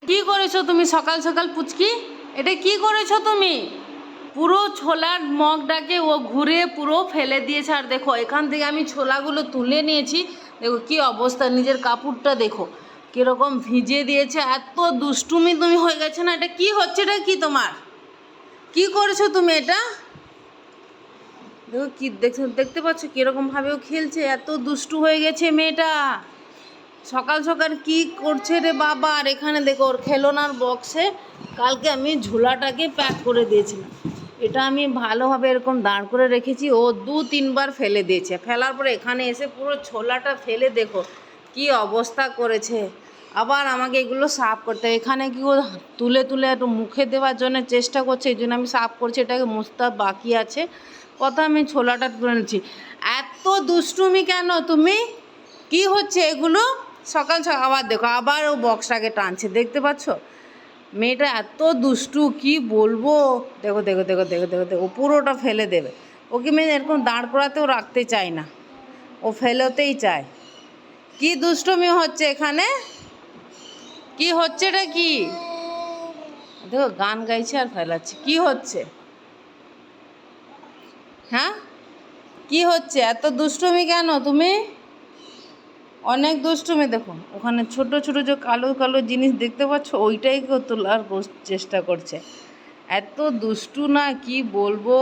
কি করেছো তুমি সকাল সকাল পুচকি? এটা কি করেছো তুমি? পুরো ছোলার মগটাকে ও ঘুরে পুরো ফেলে দিয়েছে। আর দেখো এখান থেকে আমি ছোলাগুলো তুলে নিয়েছি, দেখো কি অবস্থা, নিজের কাপড়টা দেখো কীরকম ভিজে দিয়েছে। এত দুষ্টুমি তুমি হয়ে গেছে না? এটা কি হচ্ছে? এটা কি তোমার? কি করেছো তুমি এটা? দেখো কি দেখতে পাচ্ছ কীরকমভাবেও খেলছে, এত দুষ্টু হয়ে গেছে মেয়েটা। সকাল সকাল কি করছে রে বাবা! আর এখানে দেখো ওর খেলনার বক্সে কালকে আমি ঝোলাটাকে প্যাক করে দিয়েছিলাম, এটা আমি ভালোভাবে এরকম দাঁড় করে রেখেছি, ও 2-3 বার ফেলে দিয়েছে। ফেলার পরে এখানে এসে পুরো ছোলাটা ফেলে দেখো কি অবস্থা করেছে। আবার আমাকে এগুলো সাফ করতে হবে। এখানে কি ও তুলে তুলে একটু মুখে দেওয়ার জন্য চেষ্টা করছে, এই জন্য আমি সাফ করছি, এটাকে মুছতে বাকি আছে। কথা আমি ছোলাটা তুলে নিচ্ছি। এত দুষ্টুমি কেন তুমি? কি হচ্ছে এগুলো? সকাল সকাল আবার দেখো আবার ও বক্সটাকে টানছে, দেখতে পাচ্ছ? মেয়েটা এত দুষ্টু কি বলবো। দেখো দেখো দেখো দেখো দেখো দেখো ও পুরোটা ফেলে দেবে। ওকে মেয়ে এরকম দাঁড় করাতেও রাখতে চায় না, ও ফেলতেই চায়। কি দুষ্টুমি হচ্ছে এখানে? কি হচ্ছে এটা কি? দেখো গান গাইছে আর ফেলাচ্ছে। কি হচ্ছে? হ্যাঁ কি হচ্ছে? এত দুষ্টুমি কেন তুমি? অনেক দুষ্টুমি। দেখো ওখানে ছোট ছোট যে কালো কালো জিনিস দেখতে পাচ্ছ, ওইটাই কেউ তোলার চেষ্টা করছে। এত দুষ্টু না কি বলবো।